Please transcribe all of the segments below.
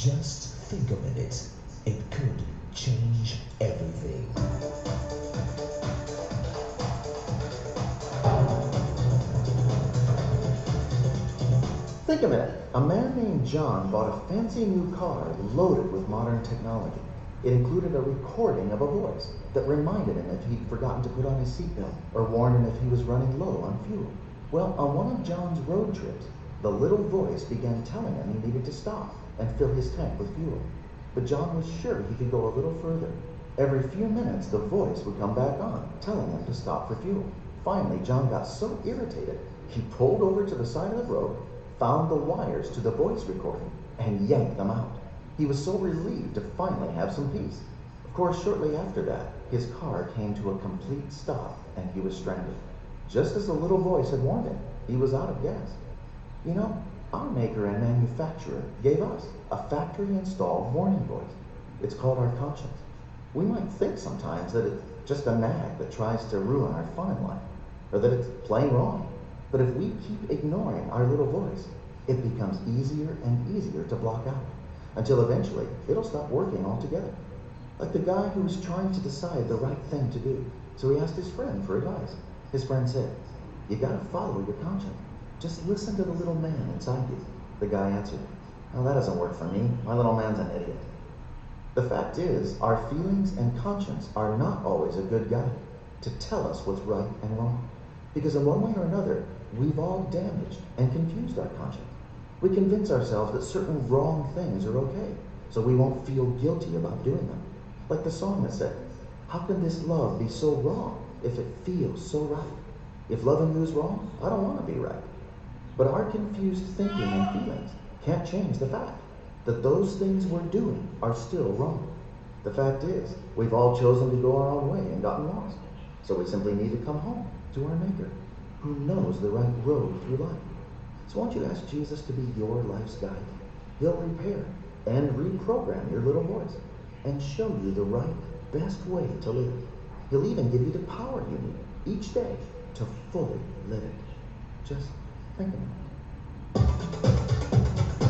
Just think a minute. It could change everything. Think a minute. A man named John bought a fancy new car loaded with modern technology. It included a recording of a voice that reminded him if he'd forgotten to put on his seatbelt or warned him if he was running low on fuel. Well, on one of John's road trips, the little voice began telling him he needed to stop and fill his tank with fuel. But John was sure he could go a little further. Every few minutes, the voice would come back on, telling him to stop for fuel. Finally, John got so irritated, he pulled over to the side of the road, found the wires to the voice recording, and yanked them out. He was so relieved to finally have some peace. Of course, shortly after that, his car came to a complete stop and he was stranded. Just as the little voice had warned him, he was out of gas. You know, our maker and manufacturer gave us a factory-installed warning voice. It's called our conscience. We might think sometimes that it's just a nag that tries to ruin our fun in life, or that it's plain wrong. But if we keep ignoring our little voice, it becomes easier and easier to block out, until eventually it'll stop working altogether. Like the guy who was trying to decide the right thing to do, so he asked his friend for advice. His friend said, "You gotta follow your conscience. Just listen to the little man inside you." The guy answered, "Oh, that doesn't work for me. My little man's an idiot." The fact is, our feelings and conscience are not always a good guide to tell us what's right and wrong. Because in one way or another, we've all damaged and confused our conscience. We convince ourselves that certain wrong things are okay, so we won't feel guilty about doing them. Like the song that said, "How can this love be so wrong if it feels so right? If loving you is wrong, I don't want to be right." But our confused thinking and feelings can't change the fact that those things we're doing are still wrong. The fact is, we've all chosen to go our own way and gotten lost. So we simply need to come home to our Maker, who knows the right road through life. So won't you ask Jesus to be your life's guide? He'll repair and reprogram your little voice and show you the right, best way to live. He'll even give you the power you need each day to fully live it. Just think of it.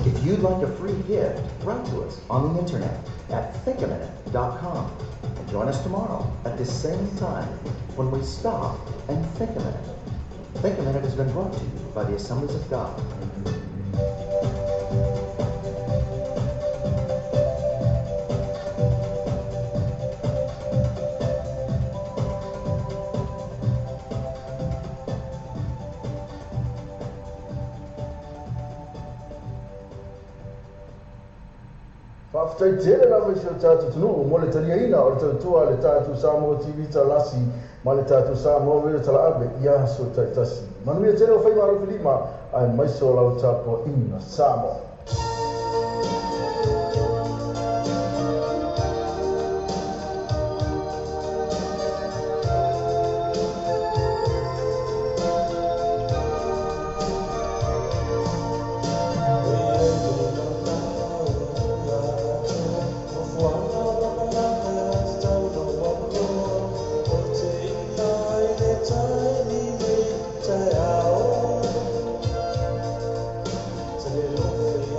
If you'd like a free gift, write to us on the internet at thinkaminute.com and join us tomorrow at the same time when we stop and think a minute. Think a Minute has been brought to you by the Assemblies of God. Faafetaitele lava i o tātou tunuu mo le taliaina o le tautua le tātou Samoa TV talasi ma le tātou Samoa vele talaave ia so taitasi. Manuia tele o whai maro whilima ai maiso lau tāpua ina Samoa. Little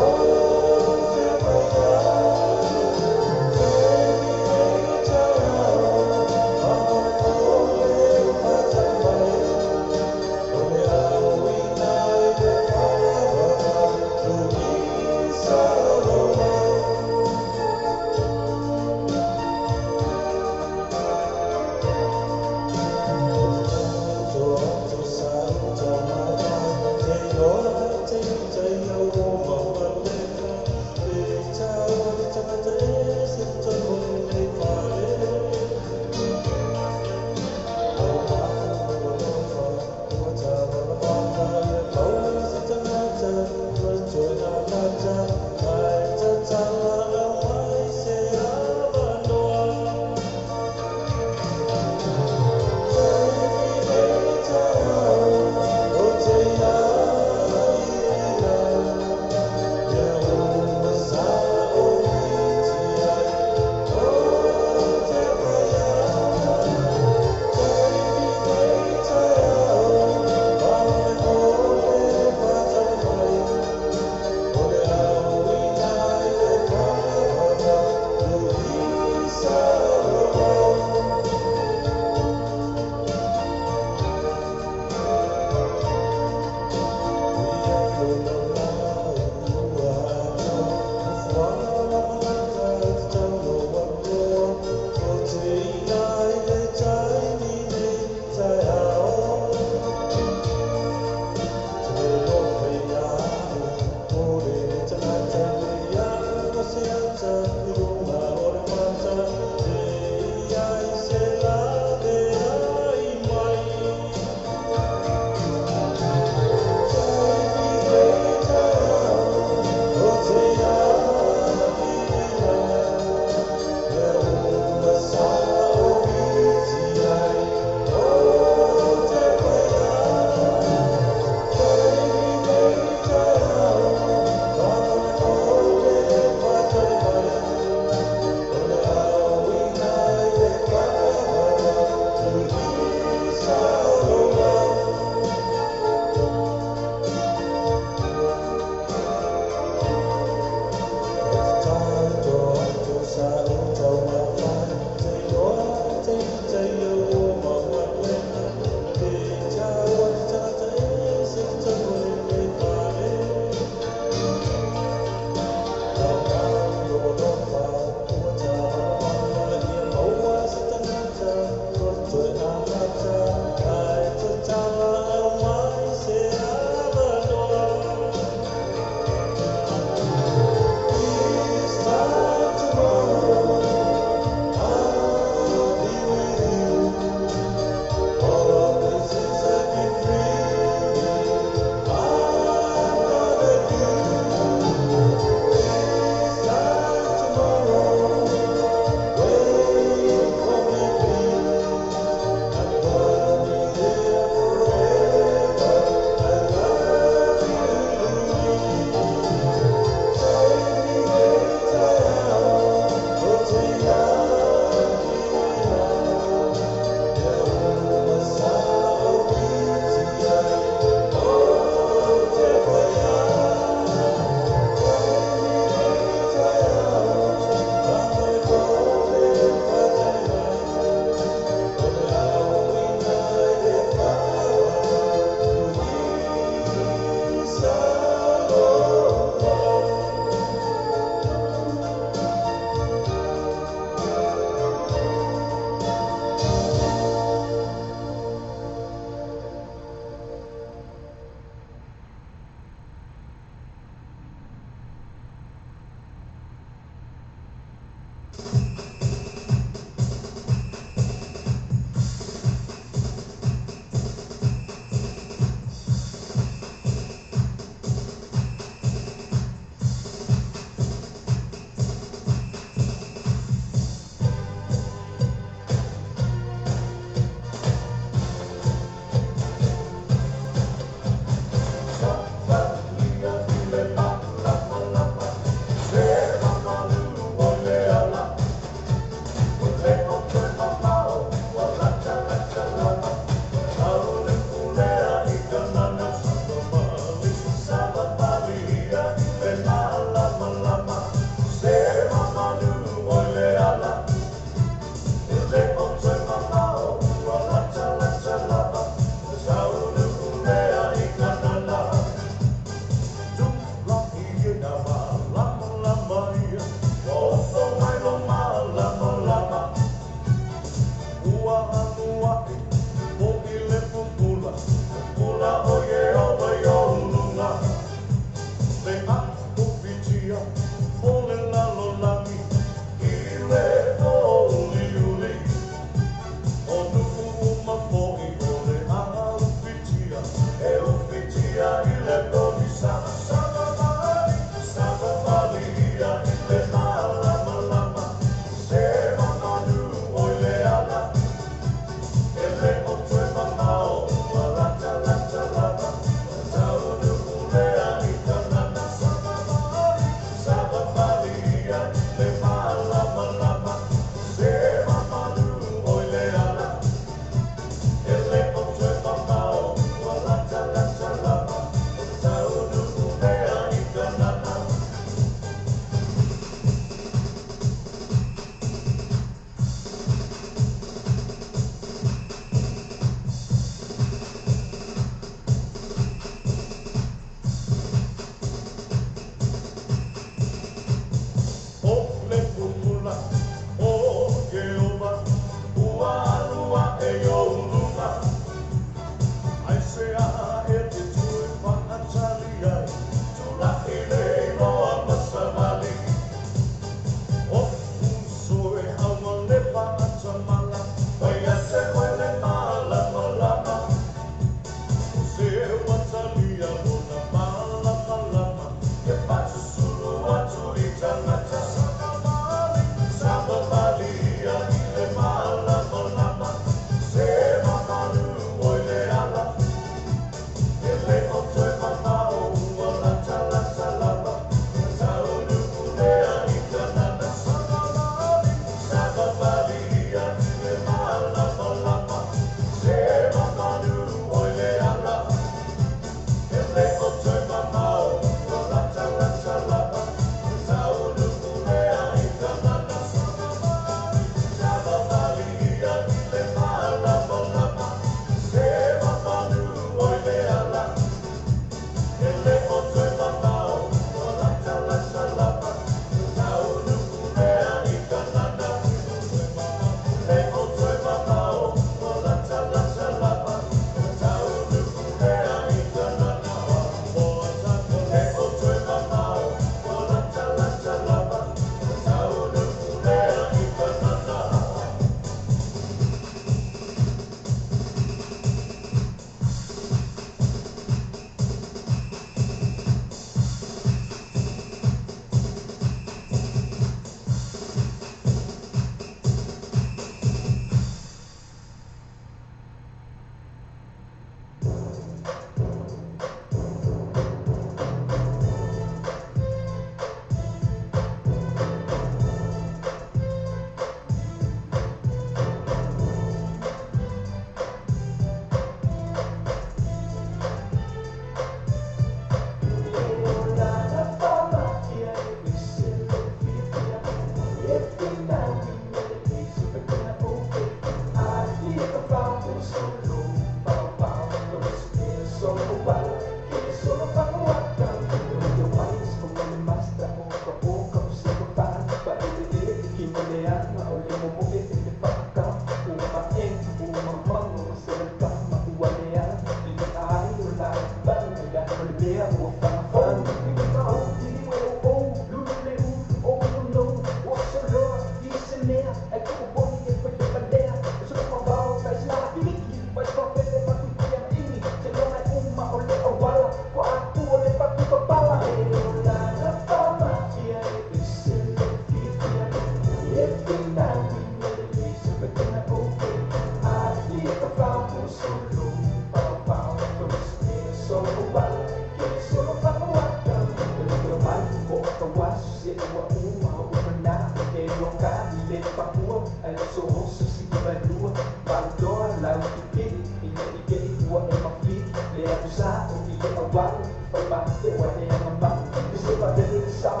Você uma humana, porque local e de papua, ela sou rosto se tiver lua, valor lá o que e que o é uma fit, é usar o que é awal, vai bater o é uma ba, você vai ver sal,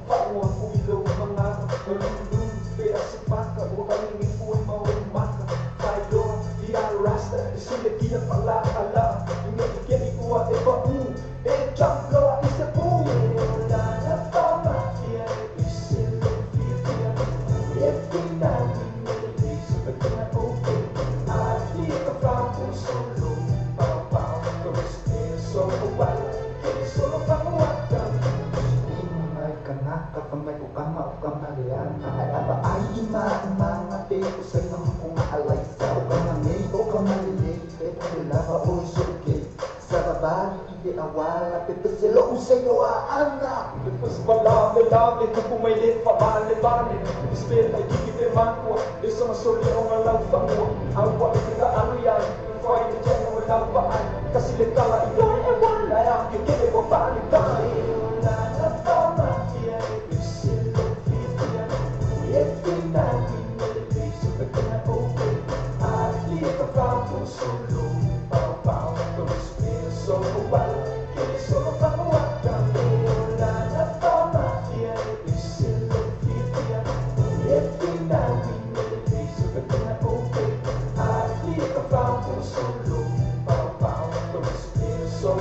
fala o cuido mga, nalulun, pera se paca, o caminho foi mau mata, vai dor, vira rasta, se le tira pala ala, e que o é baú, e chamlo is the boom, la la fama, e é isso, every night we meditate, but then I open, I feel the fountain solo, bow bow, the respect so wild, que solo panguatan, may kanaka, kamay ukama liyan, ay aba ay imamate ko sa mga kung alay sa ukamangay, ukamalili, eto nila ba o suke, sa babari ide awala, pepe sila usayo aana, depois balame, kung pumaylit pa bale, espera ay kikite makwa, isa masulyo ang alam pangwa, ang wala sila ano yan, yung fire na dyan ang walang paan, kasi litala ito ay wala, ang kikite mo balikan, wala na tama, yan ay sila fitian, every night we meditate, so that can I open, I feel the fountain solo, bow bow, the respect so wild, kaya solo panguwatan, wala na tama, yan ay sila fitian, every night we meditate, so that can I open, I feel the fountain solo, bow bow, the respect so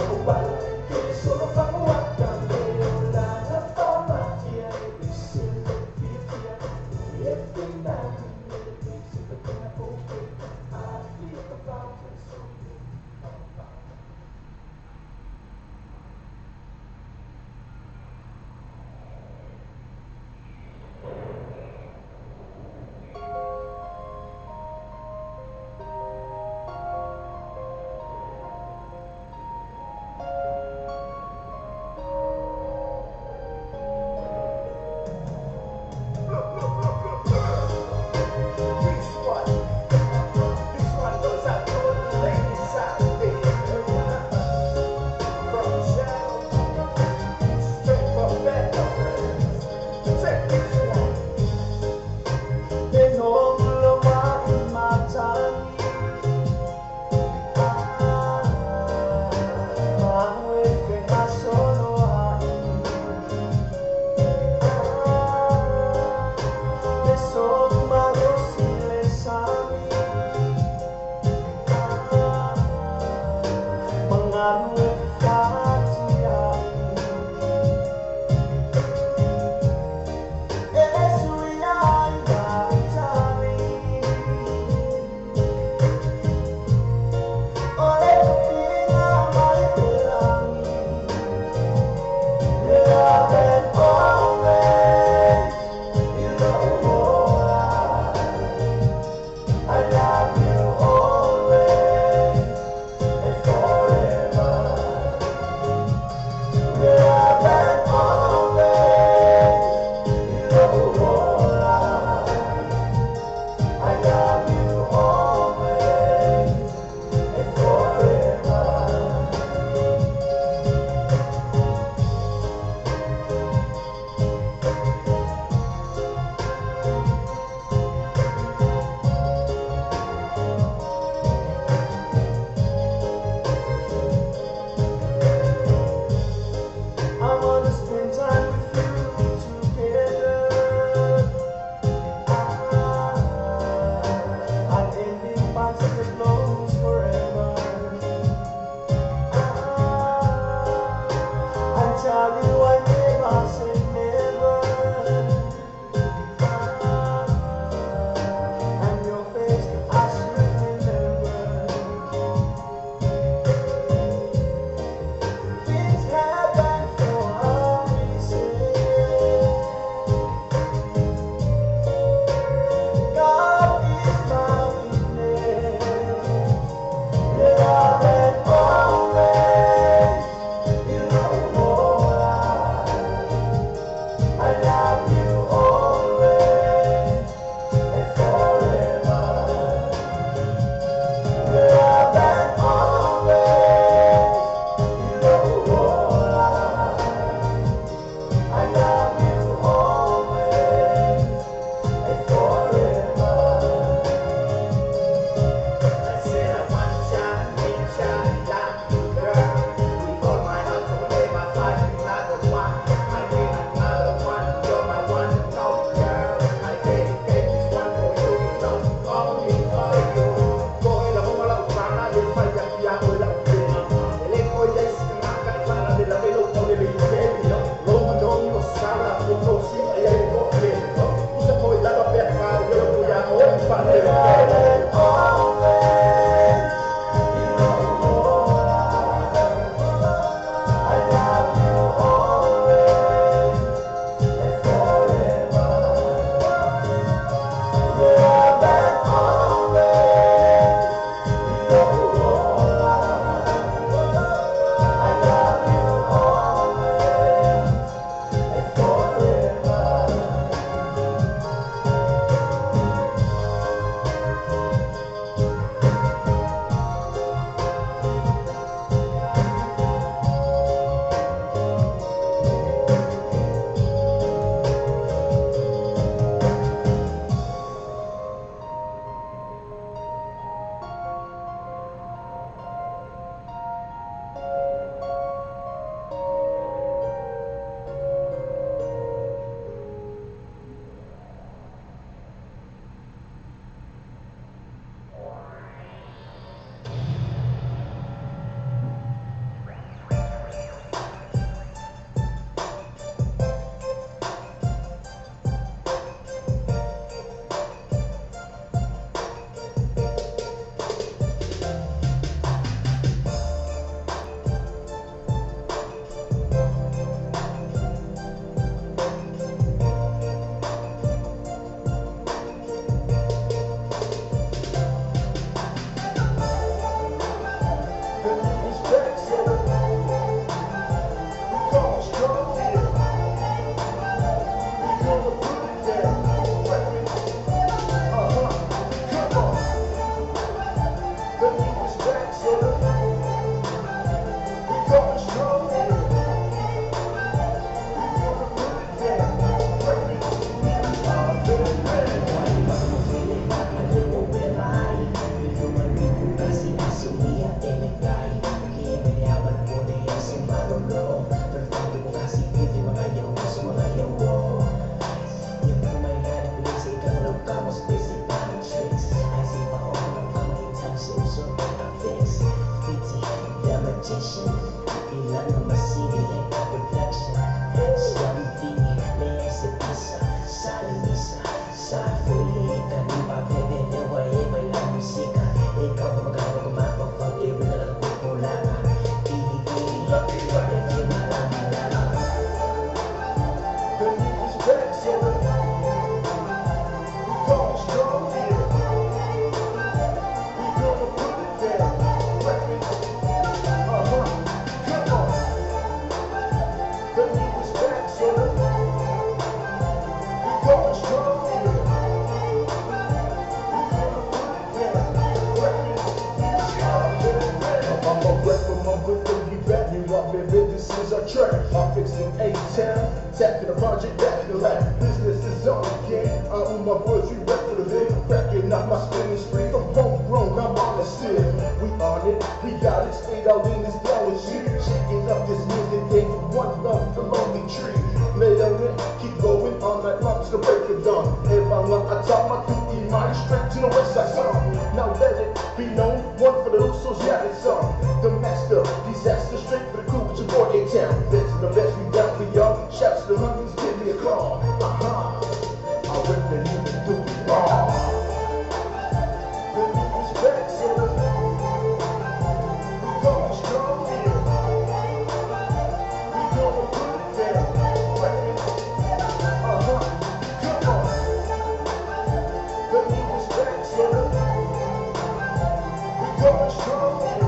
gonna put it down. Come on. The heat is back, so we going strong here. We gonna put it down. I fixed an A-town, tapping a project back to life. Business is on again. I own my words, you rest for the live. Cracking up my spinning spree. I'm homegrown, I'm honest still. We on it, we got it. Straight out in this blowing shit. Shaking up this music game from one love, the lonely tree. Lay on it, keep going all night long to the break of dawn. If I want, I talk my 2E mind straight to the west side song. Now let it be known, one for the loose sociality song. The master, disaster straight for the crew with your boy A-Town. Best of the best, we down for y'all. Shouts to the honeys, give me a call. I rip the niggas do it raw. The niggas back, so we going strong here. We gonna put it down. Come on. The niggas back, so we going strong here.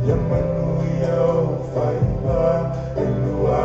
Yamanuya Faiba, Elua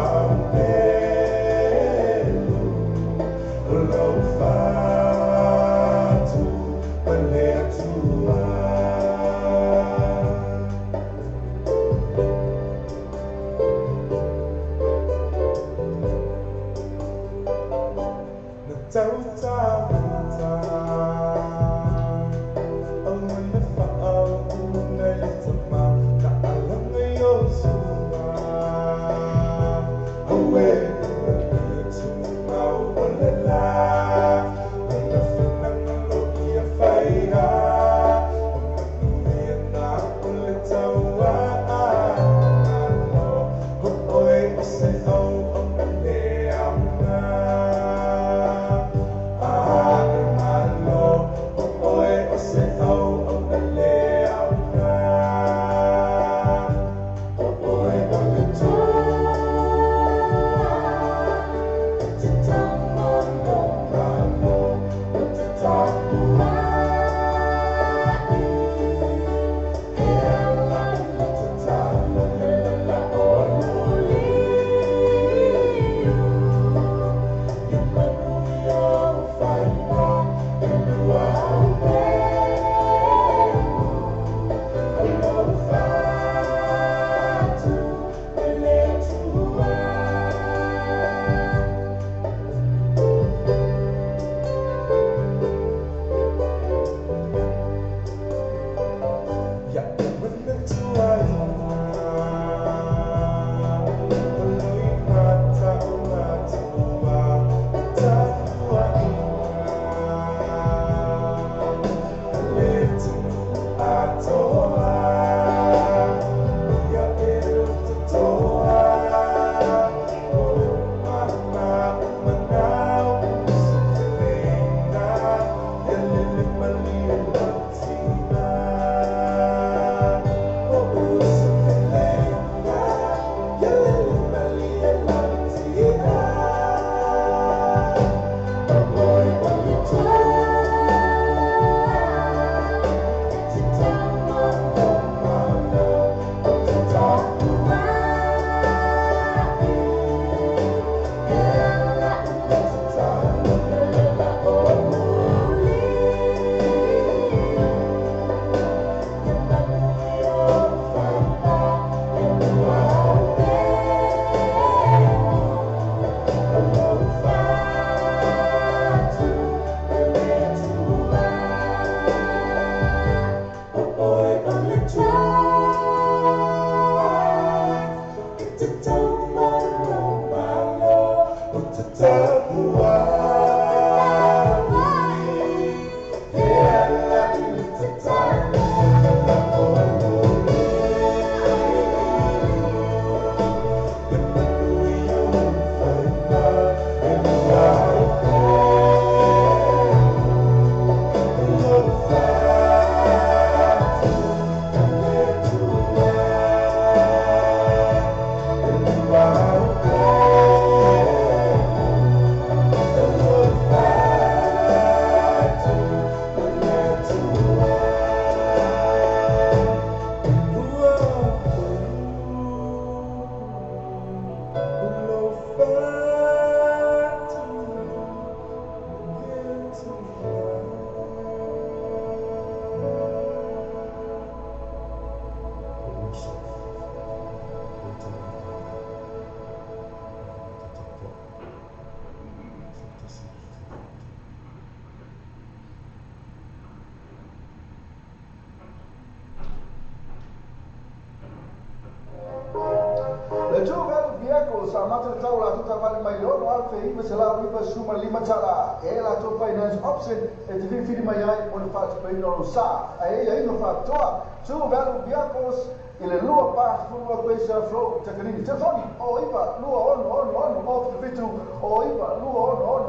Le two metal vehicles are not to tell la tuta vale mai lo alfe iba sala iba suma lima tala e la to finance option e te fidi mai ai on fat pe no sa ai ai no fat toa two metal vehicles ile lua pas lua questa flow tecnini te foni o iba lua on off the fitu o iba lua on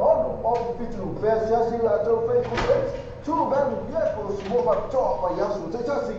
off the fitu versa si la to fe two metal vehicles mo fa to pa yasu te tasi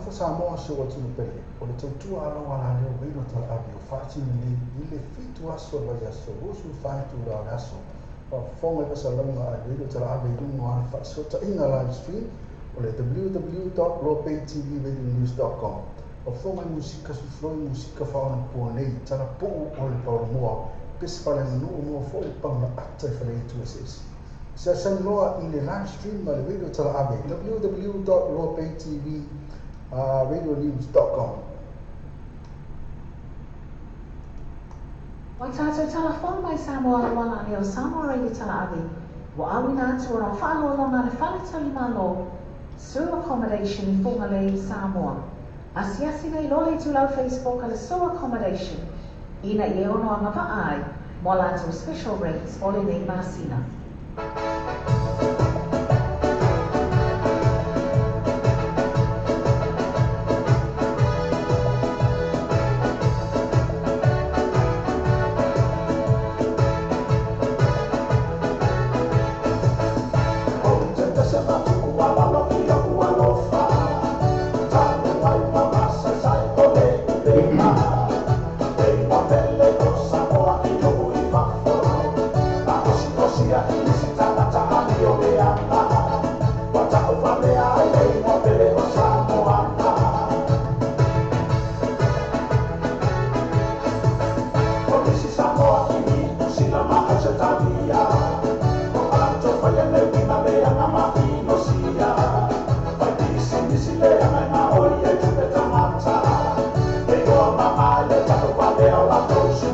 Fa Samoa se wa tunu pele. O le tautua ala wala leo weino tala abi o fati ni ile fitu aso la yaso. Usu fatu la aso. Wa fonga ka salama a weino tala abi dungo ala fa sota inga live stream. O le www.lopaytvradionews.com. O fonga musika su floi musika fauna po nei tala po o le paura moa. Pes fale no mo fo le panga ata fale tu asis. Se san loa i le live stream ma le weino tala abi www.lopaytvradionews.com. Wai tātou telefon mai Samoa le wala ni o Samoa Radio Tala Abi. Wa awina atu o whalo longa le whale tali malo. Sur accommodation I whunga le Samoa. Asiasi nei lole tu lau Facebook ala sur accommodation. Ina I ono anga ai. Mo lātou special rates o le nei masina. She